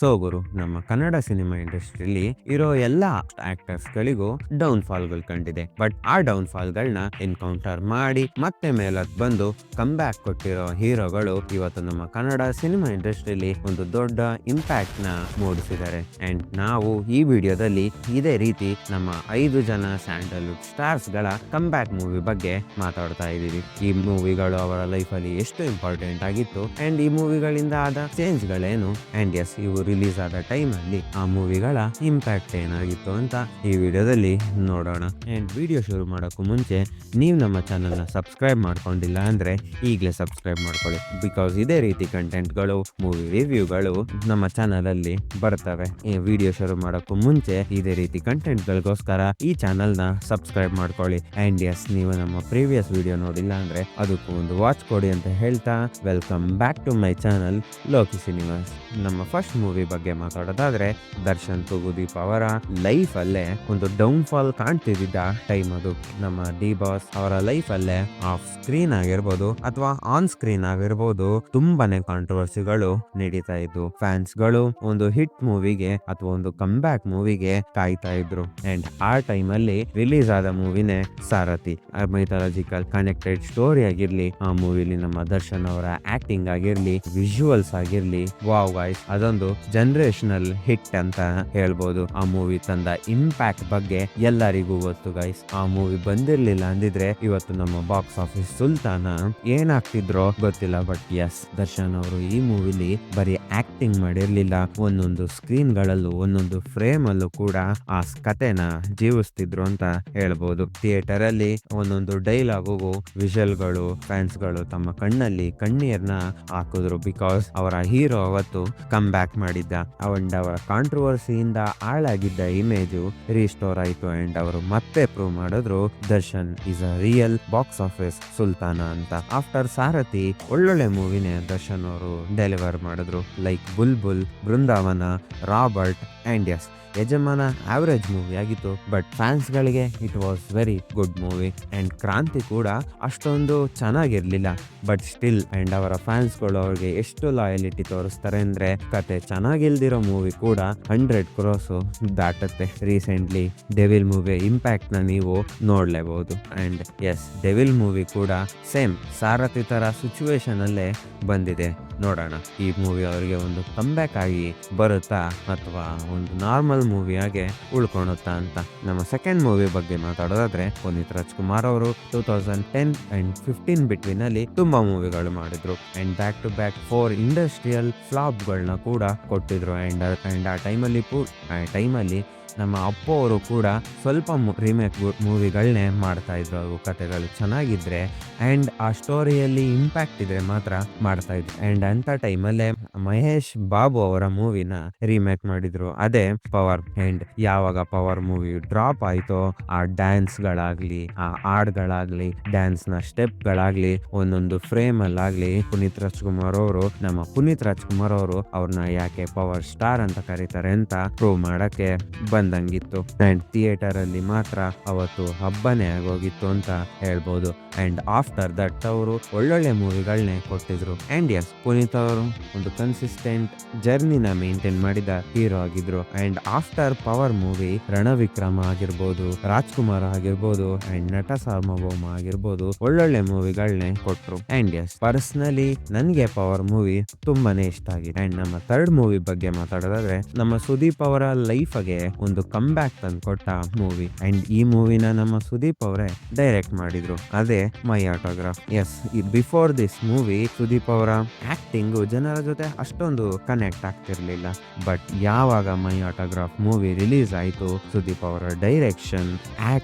So ಗುರು, ನಮ್ಮ Kannada cinema ಇಂಡಸ್ಟ್ರಿಲಿ ಇರೋ ಎಲ್ಲ ಆಕ್ಟರ್ಸ್ ಗಳಿಗೂ ಡೌನ್ ಫಾಲ್ಗಳು ಕಂಡಿದೆ. ಬಟ್ ಆ ಡೌನ್ ಫಾಲ್ಗಳನ್ನ ಎನ್ಕೌಂಟರ್ ಮಾಡಿ ಮತ್ತೆ ಮೇಲತ್ ಬಂದು ಕಮ್ ಬ್ಯಾಕ್ ಕೊಟ್ಟಿರೋ ಹೀರೋಗಳು ಇವತ್ತು ನಮ್ಮ ಕನ್ನಡ ಸಿನಿಮಾ ಇಂಡಸ್ಟ್ರಿಲಿ ಒಂದು ದೊಡ್ಡ ಇಂಪ್ಯಾಕ್ಟ್ ನ ಮೂಡಿಸಿದ್ದಾರೆ. ಅಂಡ್ ನಾವು ಈ ವಿಡಿಯೋದಲ್ಲಿ ಇದೇ ರೀತಿ ನಮ್ಮ 5 ಜನ ಸ್ಯಾಂಡಲ್ವುಡ್ ಸ್ಟಾರ್ಸ್ ಗಳ ಕಮ್ ಬ್ಯಾಕ್ ಮೂವಿ ಬಗ್ಗೆ ಮಾತಾಡ್ತಾ ಇದೀವಿ. ಈ ಮೂವಿಗಳು ಅವರ ಲೈಫ್ ಅಲ್ಲಿ ಎಷ್ಟು ಇಂಪಾರ್ಟೆಂಟ್ ಆಗಿತ್ತು ಅಂಡ್ ಈ ಮೂವಿಗಳಿಂದ ಆದ ಚೇಂಜ್ ಗಳೇನು, ಅಂಡ್ ಎಸ್ ಇವು ರಿಲೀಸ್ ಆದ ಟೈಮ್ ಅಲ್ಲಿ ಆ ಮೂವಿಗಳ ಇಂಪ್ಯಾಕ್ಟ್ ಏನಾಗಿತ್ತು ಅಂತ ಈ ವಿಡಿಯೋದಲ್ಲಿ ನೋಡೋಣ. ಅಂಡ್ ವಿಡಿಯೋ ಶುರು ಮಾಡೋಕ್ಕೂ ಮುಂಚೆ ನೀವು ನಮ್ಮ ಚಾನಲ್ ನ ಸಬ್ಸ್ಕ್ರೈಬ್ ಮಾಡ್ಕೊಂಡಿಲ್ಲ ಅಂದ್ರೆ ಈಗಲೇ ಸಬ್ಸ್ಕ್ರೈಬ್ ಮಾಡ್ಕೊಳ್ಳಿ. ಬಿಕಾಸ್ ಇದೇ ರೀತಿ ಕಂಟೆಂಟ್ಗಳು, ಮೂವಿ ರಿವ್ಯೂಗಳು ನಮ್ಮ ಚಾನಲ್ ಅಲ್ಲಿ ಬರ್ತವೆ. ಈ ವಿಡಿಯೋ ಶುರು ಮಾಡೋಕ್ಕೂ ಮುಂಚೆ ಇದೇ ರೀತಿ ಕಂಟೆಂಟ್ ಗಳಿಗೋಸ್ಕರ ಈ ಚಾನಲ್ ನ ಸಬ್ಸ್ಕ್ರೈಬ್ ಮಾಡ್ಕೊಳ್ಳಿ. ಅಂಡ್ ಎಸ್, ನೀವು ನಮ್ಮ ಪ್ರೀವಿಯಸ್ ವಿಡಿಯೋ ನೋಡಿಲ್ಲ ಅಂದ್ರೆ ಅದಕ್ಕೂ ಒಂದು ವಾಚ್ ಕೊಡಿ ಅಂತ ಹೇಳ್ತಾ welcome back to my channel Loki cinemas. ನಮ್ಮ ಫಸ್ಟ್ ಮೂವಿ ಬಗ್ಗೆ ಮಾತಾಡೋದಾದ್ರೆ, ದರ್ಶನ್ ತೂಗುದೀಪ್ ಅವರ ಲೈಫ್ ಅಲ್ಲೇ ಒಂದು ಡೌನ್ ಫಾಲ್ ಕಾಣ್ತಿದ್ದ ಟೈಮ್ ಅದು. ನಮ್ಮ ಡಿ ಬಾಸ್ ಅವರ ಲೈಫ್ ಅಲ್ಲೇ ಆಫ್ ಸ್ಕ್ರೀನ್ ಆಗಿರ್ಬೋದು ಅಥವಾ ಆನ್ ಸ್ಕ್ರೀನ್ ಆಗಿರ್ಬೋದು ತುಂಬಾನೇ ಕಾಂಟ್ರವರ್ಸಿಗಳು ನಡೀತಾ ಇದ್ವು. ಫ್ಯಾನ್ಸ್ ಗಳು ಒಂದು ಹಿಟ್ ಮೂವಿಗೆ ಅಥವಾ ಒಂದು ಕಮ್ ಬ್ಯಾಕ್ ಮೂವಿಗೆ ಕಾಯ್ತಾ ಇದ್ರು. ಅಂಡ್ ಆ ಟೈಮ್ ಅಲ್ಲಿ ರಿಲೀಸ್ ಆದ ಮೂವಿನೇ ಸಾರಥಿ. ಮೈಥಾಲಜಿಕಲ್ ಕನೆಕ್ಟೆಡ್ ಸ್ಟೋರಿ ಆಗಿರ್ಲಿ, ಆ ಮೂವಿಲಿ ನಮ್ಮ ದರ್ಶನ್ ಅವರ ಆಕ್ಟಿಂಗ್ ಆಗಿರ್ಲಿ, ವಿಜುವಲ್ಸ್ ಆಗಿರ್ಲಿ, ವಾವ್ ಗೈಸ್, ಅದೊಂದು ಜನರೇಷನಲ್ ಹಿಟ್ ಅಂತ ಹೇಳ್ಬೋದು. ಆ ಮೂವಿ ತಂದ ಇಂಪ್ಯಾಕ್ಟ್ ಬಗ್ಗೆ ಎಲ್ಲರಿಗೂ ಗೊತ್ತು ಗೈಸ್. ಆ ಮೂವಿ ಬಂದಿರ್ಲಿಲ್ಲ ಅಂದಿದ್ರೆ ಇವತ್ತು ನಮ್ಮ ಬಾಕ್ಸ್ ಆಫೀಸ್ ಸುಲ್ತಾನ ಏನಾಗ್ತಿದ್ರೋ ಗೊತ್ತಿಲ್ಲ. ಬಟ್ ಎಸ್, ದರ್ಶನ್ ಅವರು ಈ ಮೂವಿಲಿ ಬರೀ ಆಕ್ಟಿಂಗ್ ಮಾಡಿರ್ಲಿಲ್ಲ, ಒಂದೊಂದು ಸ್ಕ್ರೀನ್ ಗಳಲ್ಲೂ ಒಂದೊಂದು ಫ್ರೇಮ್ ಅಲ್ಲೂ ಕೂಡ ಆ ಕತೆನ ಜೀವಿಸ್ತಿದ್ರು ಅಂತ ಹೇಳ್ಬೋದು. ಥಿಯೇಟರ್ ಅಲ್ಲಿ ಒಂದೊಂದು ಡೈಲಾಗುಗೂ ವಿಷಲ್ಗಳು, ಫ್ಯಾನ್ಸ್ ಗಳು ತಮ್ಮ ಕಣ್ಣಲ್ಲಿ ಕಣ್ಣೀರ್ನ ಹಾಕಿದ್ರು. ಬಿಕಾಸ್ ಅವರ ಹೀರೋ ಅವತ್ತು ಕಮ್ ಬ್ಯಾಕ್ ಮಾಡಿದ್ದ. ಅವರ ಕಾಂಟ್ರವರ್ಸಿಯಿಂದ ಹಾಳಾಗಿದ್ದ ಇಮೇಜು ರೀಸ್ಟೋರ್ ಆಯ್ತು ಅಂಡ್ ಅವರು ಮತ್ತೆ ಪ್ರೂವ್ ಮಾಡಿದ್ರು Darshan is a real box office ಸುಲ್ತಾನ ಅಂತ. ಆಫ್ಟರ್ ಸಾರಥಿ ಒಳ್ಳೊಳ್ಳೆ ಮೂವಿನೇ ದರ್ಶನ್ ಅವರು ಡೆಲಿವರ್ ಮಾಡಿದ್ರು. Like Bulbul, Brindavana, Robert and yes, Yajamana average movie ಆಗಿತ್ತು. ಬಟ್ ಫ್ಯಾನ್ಸ್ ಗಳಿಗೆ it was very good movie. And Kranti ಕೂಡ ಅಷ್ಟೊಂದು ಚೆನ್ನಾಗಿರ್ಲಿಲ್ಲ, ಬಟ್ ಸ್ಟಿಲ್ ಅಂಡ್ ಅವರ ಫ್ಯಾನ್ಸ್ ಗಳು ಅವ್ರಿಗೆ ಎಷ್ಟು ಲಾಯಲಿಟಿ ತೋರಿಸ್ತಾರೆ ಅಂದ್ರೆ, ಕತೆ ಚೆನ್ನಾಗಿಲ್ದಿರೋ ಮೂವಿ ಕೂಡ 100 crores ದಾಟುತ್ತೆ. ರೀಸೆಂಟ್ಲಿ ಡೆವಿಲ್ ಮೂವಿ ಇಂಪ್ಯಾಕ್ಟ್ ನ ನೀವು ನೋಡ್ಲೇಬಹುದು. ಅಂಡ್ ಎಸ್, ಡೆವಿಲ್ ಮೂವಿ ಕೂಡ ಸೇಮ್ ಸಾರಥಿ ತರ ಸಿಚುವೇಶನ್ ಅಲ್ಲೇ ಬಂದಿದೆ. ನೋಡೋಣ ಈ ಮೂವಿ ಅವರಿಗೆ ಒಂದು ಕಮ್ ಬ್ಯಾಕ್ ಆಗಿ ಬರುತ್ತಾ ಅಥವಾ ಒಂದು ನಾರ್ಮಲ್ ಮೂವಿಯಾಗೆ ಉಳ್ಕೊಳುತ್ತಾ ಅಂತ. ನಮ್ಮ ಸೆಕೆಂಡ್ ಮೂವಿ ಬಗ್ಗೆ ಮಾತಾಡೋದಾದ್ರೆ, ಪುನೀತ್ ರಾಜ್ಕುಮಾರ್ ಅವರು 2010 and 15 ಬಿಟ್ವೀನ್ ಅಲ್ಲಿ ತುಂಬಾ ಮೂವಿಗಳು ಮಾಡಿದ್ರು. And back to back 4 industrial flop ಗಳನ್ನ ಕೂಡ ಕೊಟ್ಟಿದ್ರು. ಅಂಡ್ ಆ ಟೈಮಲ್ಲಿ ನಮ್ಮ ಅಪ್ಪು ಅವರು ಕೂಡ ಸ್ವಲ್ಪ ರೀಮೇಕ್ ಮೂವಿಗಳನ್ನೇ ಮಾಡ್ತಾ ಇದ್ರು. ಅವು ಕತೆಗಳು ಚೆನ್ನಾಗಿದ್ರೆ ಅಂಡ್ ಆ ಸ್ಟೋರಿಯಲ್ಲಿ ಇಂಪ್ಯಾಕ್ಟ್ ಇದ್ರೆ ಮಾತ್ರ ಮಾಡ್ತಾ ಇದ್ರು. ಅಂಡ್ ಅಂತ ಟೈಮಲ್ಲೇ ಮಹೇಶ್ ಬಾಬು ಅವರ ಮೂವಿನ ರೀಮೇಕ್ ಮಾಡಿದ್ರು, ಅದೇ ಪವರ್. ಅಂಡ್ ಯಾವಾಗ ಪವರ್ ಮೂವಿ ಡ್ರಾಪ್ ಆಯ್ತೋ, ಆ ಡ್ಯಾನ್ಸ್ ಗಳಾಗ್ಲಿ, ಆ ಹಾಡ್ಗಳಾಗ್ಲಿ, ಡ್ಯಾನ್ಸ್ ನ ಸ್ಟೆಪ್ ಗಳಾಗ್ಲಿ, ಒಂದೊಂದು ಫ್ರೇಮ್ ಅಲ್ಲಾಗ್ಲಿ ಪುನೀತ್ ರಾಜ್ಕುಮಾರ್ ಅವರು ಅವ್ರನ್ನ ಯಾಕೆ ಪವರ್ ಸ್ಟಾರ್ ಅಂತ ಕರೀತಾರೆ ಅಂತ ಪ್ರೂವ್ ಮಾಡಕ್ಕೆ ಬಂದಂಗಿತ್ತು. ಅಂಡ್ ಥಿಯೇಟರ್ ಅಲ್ಲಿ ಮಾತ್ರ ಅವತ್ತು ಹಬ್ಬನೇ ಆಗೋಗಿತ್ತು ಅಂತ ಹೇಳ್ಬೋದು. ಅಂಡ್ ಆಫ್ಟರ್ ದಟ್ ಅವರು ಒಳ್ಳೊಳ್ಳೆ ಮೂವಿಗಳನ್ನೇ ಕೊಟ್ಟಿದ್ರು. ಅಂಡ್ ಎಸ್, ಪುನೀತ್ ಅವರು ಒಂದು ಕನ್ಸಿಸ್ಟೆಂಟ್ ಜರ್ನಿನ ಮೇಂಟೈನ್ ಮಾಡಿದ ಹೀರೋ ಆಗಿದ್ರು. And after power movie Ranavikrama ಆಗಿರ್ಬೋದು, ರಾಜ್ಕುಮಾರ್ ಆಗಿರ್ಬೋದು ಅಂಡ್ ನಟ ಸಾರ್ವಭೌಮ ಆಗಿರ್ಬೋದು, ಒಳ್ಳೊಳ್ಳೆ ಮೂವಿಗಳನ್ನೇ ಕೊಟ್ರು. ಅಂಡ್ ಎಸ್, ಪರ್ಸನಲಿ ನನ್ಗೆ ಪವರ್ ಮೂವಿ ತುಂಬಾನೇ ಇಷ್ಟ ಆಗಿದೆ. ಅಂಡ್ ನಮ್ಮ ಥರ್ಡ್ ಮೂವಿ ಬಗ್ಗೆ ಮಾತಾಡೋದಾದ್ರೆ, ನಮ್ಮ ಸುದೀಪ್ ಅವರ ಲೈಫ್ಗೆ ಒಂದು ಕಮ್ ಬ್ಯಾಕ್ ತಂದು ಕೊಟ್ಟ ಮೂವಿ. ಅಂಡ್ ಈ ಮೂವಿನ ನಮ್ಮ ಸುದೀಪ್ ಅವರೇ ಡೈರೆಕ್ಟ್ ಮಾಡಿದ್ರು, ಅದೇ my autograph. Yes, before this movie Sudeep ಅವರ ಆಕ್ಟಿಂಗ್ ಜನರ ಜೊತೆ ಅಷ್ಟೊಂದು ಕನೆಕ್ಟ್ ಆಗ್ತಿರ್ಲಿಲ್ಲ. ಬಟ್ ಯಾವಾಗ ಮೈ ಆಟೋಗ್ರಾಫ್ ಮೂವಿ ರಿಲೀಸ್ ಆಯ್ತು, ಸುದೀಪ್ ಅವರ ಡೈರೆಕ್ಷನ್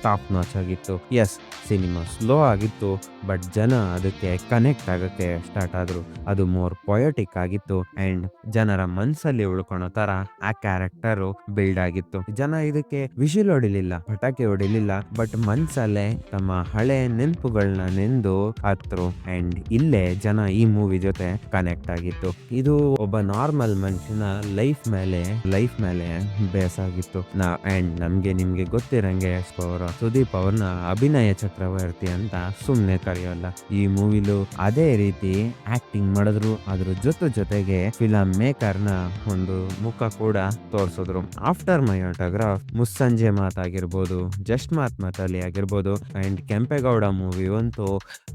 ಟಾಪ್ ನಾಚ್ ಆಗಿತ್ತು. ಎಸ್, ಸಿನಿಮಾ ಸ್ಲೋ ಆಗಿತ್ತು, ಬಟ್ ಜನ ಅದಕ್ಕೆ ಕನೆಕ್ಟ್ ಆಗಕ್ಕೆ ಸ್ಟಾರ್ಟ್ ಆದ್ರು. ಅದು ಮೋರ್ ಪೊಯಟಿಕ್ ಆಗಿತ್ತು ಅಂಡ್ ಜನರ ಮನ್ಸಲ್ಲಿ ಉಳ್ಕೊಳೋ ತರ ಆ ಕ್ಯಾರೆಕ್ಟರ್ ಬಿಲ್ಡ್ ಆಗಿತ್ತು. ಜನ ಇದಕ್ಕೆ ವಿಷಲ್ ಹೊಡಿಲಿಲ್ಲ, ಪಟಾಕಿ ಹೊಡಿಲಿಲ್ಲ, ಬಟ್ ಮನ್ಸಲ್ಲೇ ತಮ್ಮ ಹಳೆ ನೆನಪುಗಳನ್ನ ನೆಂದು ಹತ್ರು. ಅಂಡ್ ಇಲ್ಲೇ ಜನ ಈ ಮೂವಿ ಜೊತೆ ಕನೆಕ್ಟ್ ಆಗಿತ್ತು. ಇದು ಒಬ್ಬ ನಾರ್ಮಲ್ ಮನುಷ್ಯನ ಲೈಫ್ ಮೇಲೆ ಬೇಸ್ ಆಗಿತ್ತು. ಅಂಡ್ ನಿಮ್ಗೆ ಗೊತ್ತಿರಂಗೆ ಸುದೀಪ್ ಅವ್ರನ್ನ ಅಭಿನಯ ಚಕ್ರವರ್ತಿ ಅಂತ ಸುಮ್ನೆ ಕರೆಯೋಲ್ಲ. ಈ ಮೂವಿಲು ಅದೇ ರೀತಿ ಆಕ್ಟಿಂಗ್ ಮಾಡಿದ್ರು, ಅದ್ರ ಜೊತೆಗೆ ಫಿಲಂ ಮೇಕರ್ ನ ಒಂದು ಮುಖ ಕೂಡ ತೋರ್ಸಿದ್ರು. ಆಫ್ಟರ್ ಮೈ ಆಟೋಗ್ರಾಫ್, ಮುಸ್ಸಂಜೆ ಮಾತಾಗಿರ್ಬೋದು, ಜಸ್ಟ್ ಮಾತಲ್ಲಿ ಆಗಿರ್ಬೋದು, ಅಂಡ್ ಕೆಂಪೇಗೌಡ ಮೂವಿ ಅಂತೂ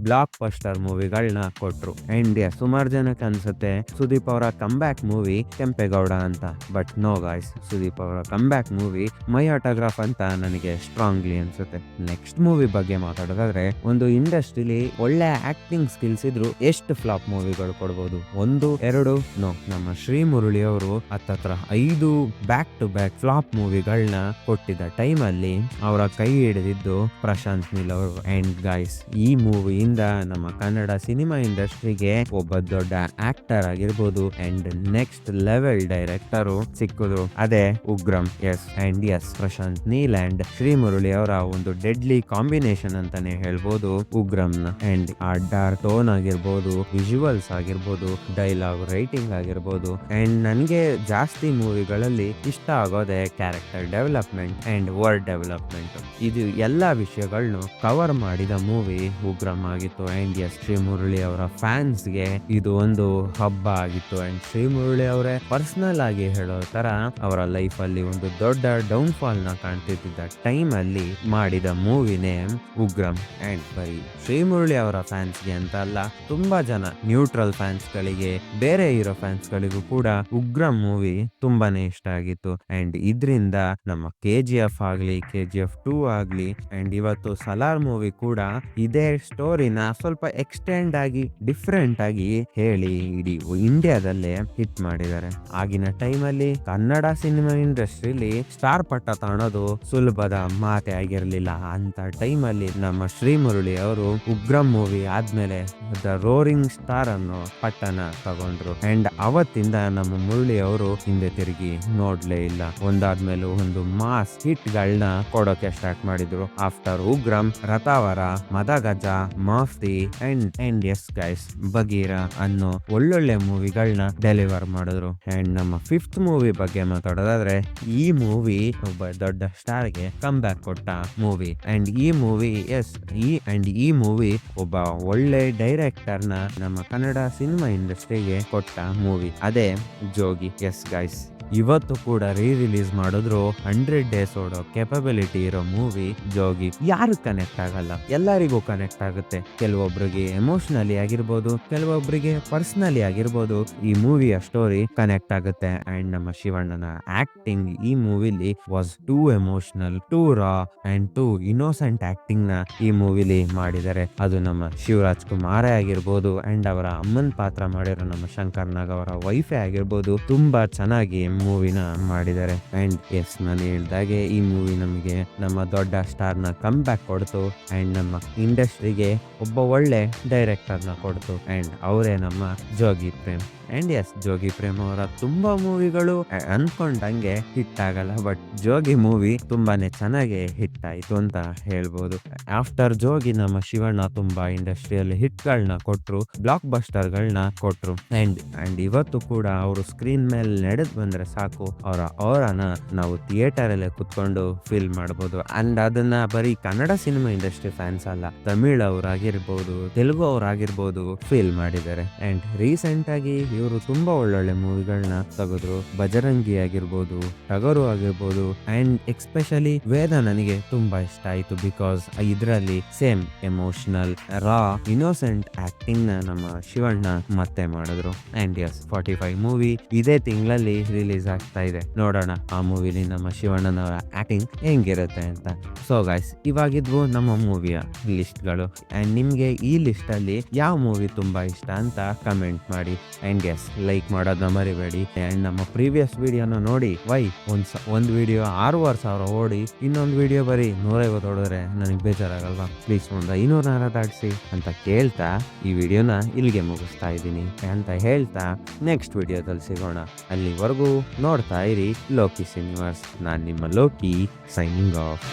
ಬ್ಲಾಕ್ ಬಸ್ಟರ್ ಮೂವಿಗಳನ್ನ ಕೊಟ್ರು. ಅಂಡ್ ಸುಮಾರು ಜನಕ್ಕೆ ಅನ್ಸುತ್ತೆ ಸುದೀಪ್ ಅವರ ಕಮ್ಬ್ಯಾಕ್ ಮೂವಿ ಕೆಂಪೇಗೌಡ ಅಂತ, ಬಟ್ ನೋ ಗಾಯ್ಸ್, ಸುದೀಪ್ ಅವರ ಕಮ್ಬ್ಯಾಕ್ ಮೂವಿ ಮೈ ಆಟೋಗ್ರಾಫ್ ಅಂತ ನನಗೆ ಸ್ಟ್ರಾಂಗ್ಲಿ ಅನ್ಸುತ್ತೆ. ನೆಕ್ಸ್ಟ್ ಮೂವಿ ಬಗ್ಗೆ ಮಾತಾಡೋದಾದ್ರೆ, ಒಂದು ಇಂಡಸ್ಟ್ರಿಲಿ ಒಳ್ಳೆ ಆಕ್ಟಿಂಗ್ ಸ್ಕಿಲ್ಸ್ ಇದ್ರು ಎಷ್ಟು ಫ್ಲಾಪ್ ಮೂವಿಗಳು ಕೊಡ್ಬೋದು? 1, 2 ನೋ. ನಮ್ಮ ಶ್ರೀ ಮುರಳಿ ಅವರು ಹತ್ತತ್ರ 5 ಬ್ಯಾಕ್ ಟು ಬ್ಯಾಕ್ ಫ್ಲಾಪ್ ಮೂವಿಗಳನ್ನ ಕೊಟ್ಟಿದ್ದ ಟೈಮಲ್ಲಿ ಅವರ ಕೈ ಹಿಡಿದಿದ್ದು ಪ್ರಶಾಂತ್ ನೀಲ್ ಅವರು. ಅಂಡ್ ಗೈಸ್, ಈ ಮೂವಿಯಿಂದ ನಮ್ಮ ಕನ್ನಡ ಸಿನಿಮಾ ಇಂಡಸ್ಟ್ರಿಗೆ ಒಬ್ಬ ದೊಡ್ಡ ಆಕ್ಟರ್ ಆಗಿರ್ಬೋದು ಅಂಡ್ ನೆಕ್ಸ್ಟ್ ಲೆವೆಲ್ ಡೈರೆಕ್ಟರ್ ಸಿಕ್ಕಿದ್ರು. ಅದೇ ಉಗ್ರಂ. ಎಸ್ ಪ್ರಶಾಂತ್ ನೀಲ್ ಅಂಡ್ ಶ್ರೀ ಮುರಳಿ ಅವರ ಒಂದು ಡೆಡ್ಲಿ ಕಾಂಬಿನೇಷನ್ ಅಂತಾನೆ ಹೇಳ್ಬೋದು ಉಗ್ರಂನ. ಅಂಡ್ ಆ ಡಾರ್ಕ್ ಟೋನ್ ಆಗಿರ್ಬೋದು, ವಿಜುವಲ್ಸ್ ಆಗಿರ್ಬೋದು, ಡೈಲಾಗ್ ರೈಟಿಂಗ್ ಆಗಿರ್ಬೋದು, ಅಂಡ್ ನನ್ಗೆ ಜಾಸ್ತಿ ಮೂವಿಗಳಲ್ಲಿ ಇಷ್ಟ ಆಗೋದೇ character development and word development. ಇದು ಎಲ್ಲಾ ವಿಷಯಗಳನ್ನು ಕವರ್ ಮಾಡಿದ ಮೂವಿ ಉಗ್ರಂ ಆಗಿತ್ತು. ಅಂಡ್ ಶ್ರೀ ಮುರಳಿ ಅವರ ಫ್ಯಾನ್ಸ್ಗೆ ಇದು ಒಂದು ಹಬ್ಬ ಆಗಿತ್ತು. ಅಂಡ್ ಶ್ರೀ ಮುರಳಿ ಅವರೇ ಪರ್ಸನಲ್ ಆಗಿ ಹೇಳೋ ತರ ಅವರ ಲೈಫ್ ಅಲ್ಲಿ ಒಂದು ದೊಡ್ಡ ಡೌನ್ ಫಾಲ್ ನ ಕಾಣ್ತಿದ್ದ ಟೈಮ್ ಅಲ್ಲಿ ಮಾಡಿದ ಮೂವಿನೇ ಉಗ್ರಂ. ಅಂಡ್ ಬರೀ ಶ್ರೀ ಮುರಳಿ ಅವರ ಫ್ಯಾನ್ಸ್ಗೆ ಅಂತ ಅಲ್ಲ, ತುಂಬಾ ಜನ ನ್ಯೂಟ್ರಲ್ ಫ್ಯಾನ್ಸ್ ಗಳಿಗೆ, ಬೇರೆ ಹೀರೋ ಫ್ಯಾನ್ಸ್ ಗಳಿಗೂ ಕೂಡ ಉಗ್ರಂ ಮೂವಿ ತುಂಬಾನೇ ಇಷ್ಟ ಆಗಿತ್ತು. ಅಂಡ್ ಇದ್ರಿಂದ ನಮ್ಮ KGF ಆಗ್ಲಿ, KGF 2 ಆಗ್ಲಿ, ಅಂಡ್ ಇವತ್ತು ಸಲಾರ್ ಮೂವಿ ಕೂಡ ಇದೇ ಸ್ಟೋರಿನ ಸ್ವಲ್ಪ ಎಕ್ಸ್ಟೆಂಡ್ ಆಗಿ ಡಿಫ್ರೆಂಟ್ ಆಗಿ ಹೇಳಿ ಇಡೀ ಇಂಡಿಯಾದಲ್ಲೇ ಹಿಟ್ ಮಾಡಿದ್ದಾರೆ. ಆಗಿನ ಟೈಮಲ್ಲಿ ಕನ್ನಡ ಸಿನಿಮಾ ಇಂಡಸ್ಟ್ರಿಲಿ ಸ್ಟಾರ್ ಪಟ್ಟ ತಾಣೋದು ಸುಲಭದ ಮಾತೆ ಆಗಿರ್ಲಿಲ್ಲ. ಅಂತ ಟೈಮಲ್ಲಿ ನಮ್ಮ ಶ್ರೀ ಮುರಳಿ ಅವರು ಉಗ್ರಂ ಮೂವಿ ಆದ್ಮೇಲೆ ದ ರೋರಿಂಗ್ ಸ್ಟಾರ್ ಅನ್ನೋ ಪಟ್ಟನ ತಗೊಂಡ್ರು. ಅಂಡ್ ಅವತ್ತಿಂದ ನಮ್ಮ ಮುರಳಿ ಅವರು ಹಿಂದೆ ತಿರುಗಿ ನೋಡ್ಲೇ ಇಲ್ಲ. ಒಂದಾದ್ಮೇಲೆ ಒಂದು ಮಾಸ್ ಹಿಟ್ ಗಳನ್ನ ಕೊಡೋಕೆ ಸ್ಟಾರ್ಟ್ ಮಾಡಿದ್ರು. After Ugramm, Rathaavara, Madagaja, Mufti and yes guys, Bagheera ಅನ್ನೋ ಒಳ್ಳೊಳ್ಳೆ ಮೂವಿಗಳನ್ನ ಡೆಲಿವರ್ ಮಾಡಿದ್ರು. ಅಂಡ್ ನಮ್ಮ 5th ಮೂವಿ ಬಗ್ಗೆ ಮಾತಾಡೋದಾದ್ರೆ, ಈ ಮೂವಿ ಒಬ್ಬ ದೊಡ್ಡ ಸ್ಟಾರ್ಗೆ ಕಮ್ ಬ್ಯಾಕ್ ಕೊಟ್ಟ ಮೂವಿ. ಅಂಡ್ ಈ ಮೂವಿ ಒಬ್ಬ ಒಳ್ಳೆ ಡೈರೆಕ್ಟರ್ ನ ನಮ್ಮ ಕನ್ನಡ ಸಿನಿಮಾ ಇಂಡಸ್ಟ್ರಿಗೆ ಕೊಟ್ಟ ಮೂವಿ, ಅದೇ ಜೋಗಿ. ಎಸ್ ಗೈಸ್, ಇವತ್ತು ಕೂಡ ರಿಲೀಸ್ ಮಾಡಿದ್ರು 100 days ಓಡೋ ಕೆಪಬಿಲಿಟಿ ಇರೋ ಮೂವಿ ಜೋಗಿ. ಯಾರು ಕನೆಕ್ಟ್ ಆಗಲ್ಲ? ಎಲ್ಲರಿಗೂ ಕನೆಕ್ಟ್ ಆಗುತ್ತೆ. ಕೆಲವೊಬ್ರಿಗೆ ಎಮೋಷನಲಿ ಆಗಿರ್ಬೋದು, ಕೆಲವೊಬ್ರಿಗೆ ಪರ್ಸನಲಿ ಆಗಿರ್ಬೋದು, ಈ ಮೂವಿಯ ಸ್ಟೋರಿ ಕನೆಕ್ಟ್ ಆಗುತ್ತೆ. ಅಂಡ್ ನಮ್ಮ ಶಿವಣ್ಣನ ಆಕ್ಟಿಂಗ್ ಈ ಮೂವಿಲಿ was too emotional, too raw and too innocent acting ನ ಈ ಮೂವಿಲಿ ಮಾಡಿದ್ದಾರೆ. ಅದು ನಮ್ಮ ಶಿವರಾಜ್ ಕುಮಾರೇ ಆಗಿರ್ಬೋದು, ಅಂಡ್ ಅವರ ಅಮ್ಮನ್ ಪಾತ್ರ ಮಾಡಿರೋ ನಮ್ಮ ಶಂಕರ್ ನಾಗ್ ಅವರ ವೈಫೇ ಆಗಿರ್ಬೋದು, ತುಂಬಾ ಚೆನ್ನಾಗಿ ಮೂವಿನ ಮಾಡಿದ್ದಾರೆ. ಅಂಡ್ ಎಸ್, ನಾನು ಹೇಳ್ದಾಗೆ ಈ ಮೂವಿ ನಮಗೆ ನಮ್ಮ ದೊಡ್ಡ ಸ್ಟಾರ್ ನ ಕಮ್ ಬ್ಯಾಕ್ ಕೊಡ್ತು ಅಂಡ್ ನಮ್ಮ ಇಂಡಸ್ಟ್ರಿಗೆ ಒಬ್ಬ ಒಳ್ಳೆ ಡೈರೆಕ್ಟರ್ ನ ಕೊಡ್ತು. ಅಂಡ್ ಅವರೇ ನಮ್ಮ ಜೋಗಿ ಪ್ರೇಮ್. ಅಂಡ್ ಎಸ್, ಜೋಗಿ ಪ್ರೇಮ್ ಅವರ ತುಂಬಾ ಮೂವಿಗಳು ಅನ್ಕೊಂಡಂಗೆ ಹಿಟ್ ಆಗಲ್ಲ, ಬಟ್ ಜೋಗಿ ಮೂವಿ ತುಂಬಾನೇ ಚೆನ್ನಾಗಿ ಹಿಟ್ ಆಯ್ತು ಅಂತ ಹೇಳ್ಬೋದು. ಆಫ್ಟರ್ ಜೋಗಿ ನಮ್ಮ ಶಿವಣ್ಣ ತುಂಬಾ ಇಂಡಸ್ಟ್ರಿಯಲ್ಲಿ ಹಿಟ್ ಗಳನ್ನ ಕೊಟ್ರು, ಬ್ಲಾಕ್ ಬಸ್ಟರ್ ಗಳನ್ನ ಕೊಟ್ರು. ಅಂಡ್ ಇವತ್ತು ಕೂಡ ಅವರು ಸ್ಕ್ರೀನ್ ಮೇಲೆ ನಡೆದ್ ಬಂದ್ರೆ ಸಾಕು, ಅವರನ್ನ ನಾವು ಥಿಯೇಟರ್ ಅಲ್ಲೇ ಕುತ್ಕೊಂಡು ಫೀಲ್ ಮಾಡಬಹುದು. ಅಂಡ್ ಅದನ್ನ ಬರೀ ಕನ್ನಡ ಸಿನಿಮಾ ಇಂಡಸ್ಟ್ರಿ ಫ್ಯಾನ್ಸ್ ಅಲ್ಲ, ತಮಿಳ್ ಅವರಾಗಿರ್ಬೋದು, ತೆಲುಗು ಅವರಾಗಿರ್ಬೋದು ಫೀಲ್ ಮಾಡಿದ್ದಾರೆ. ಅಂಡ್ ರೀಸೆಂಟ್ ಆಗಿ ಇವರು ತುಂಬಾ ಒಳ್ಳೊಳ್ಳೆ ಮೂವಿಗಳನ್ನ ತೆಗೆದ್ರು. ಬಜರಂಗಿ ಆಗಿರ್ಬೋದು, ಟಗರು ಆಗಿರ್ಬೋದು, ಅಂಡ್ ಎಕ್ಸ್ಪೆಷಲಿ ವೇದ ನನಗೆ ತುಂಬಾ ಇಷ್ಟ ಆಯ್ತು. ಬಿಕಾಸ್ ಇದರಲ್ಲಿ ಸೇಮ್ ಎಮೋಷನಲ್, ರಾ, ಇನ್ನೋಸೆಂಟ್ ಆಕ್ಟಿಂಗ್ ನ ನಮ್ಮ ಶಿವಣ್ಣ ಮತ್ತೆ ಮಾಡಿದ್ರು. ಅಂಡ್ ಎಸ್, 45 ಮೂವಿ ಇದೇ ತಿಂಗಳಲ್ಲಿ ರಿಲೀಸ್ ಆಗ್ತಾ ಇದೆ. ನೋಡೋಣ ಆ ಮೂವಿಲಿ ನಮ್ಮ ಶಿವಣ್ಣನವರ ಆಕ್ಟಿಂಗ್ ಹೆಂಗಿರುತ್ತೆ ಅಂತ. ಸೊ ಗೈಸ್, ಇವಾಗಿದ್ವು ನಮ್ಮ ಮೂವಿಯ ಲಿಸ್ಟ್ ಗಳು. ಅಂಡ್ ನಿಮ್ಗೆ ಈ ಲಿಸ್ಟ್ ಅಲ್ಲಿ ಯಾವ ಮೂವಿ ತುಂಬಾ ಇಷ್ಟ ಅಂತ ಕಮೆಂಟ್ ಮಾಡಿ. ಅಂಡ್ ಎಸ್ ಲೈಕ್ ಮಾಡೋದನ್ನ ಮರಿಬೇಡಿ. ಅಂಡ್ ನಮ್ಮ ಪ್ರೀವಿಯಸ್ ವಿಡಿಯೋನ ನೋಡಿ. ಒಂದ್ ವಿಡಿಯೋ 6,500 ಓಡಿ ಇನ್ನೊಂದು ವಿಡಿಯೋ ಬರೀ 150 ಹೊಡಿದ್ರೆ ನನಗೆ ಬೇಜಾರಾಗಲ್ವಾ? ಪ್ಲೀಸ್ ಒಂದು 500 ದಾಟಿಸಿ ಅಂತ ಕೇಳ್ತಾ ಈ ವಿಡಿಯೋನ ಇಲ್ಲಿಗೆ ಮುಗಿಸ್ತಾ ಇದ್ದೀನಿ ಅಂತ ಹೇಳ್ತಾ ನೆಕ್ಸ್ಟ್ ವಿಡಿಯೋದಲ್ಲಿ ಸಿಗೋಣ. ಅಲ್ಲಿವರೆಗೂ ನೋಡ್ತಾ ಇರಿ ಲೋಕಿ ಸಿನಿಮಾಸ್. ನಾನು ನಿಮ್ಮ ಲೋಕಿ, ಸೈನಿಂಗ್ ಆಫ್.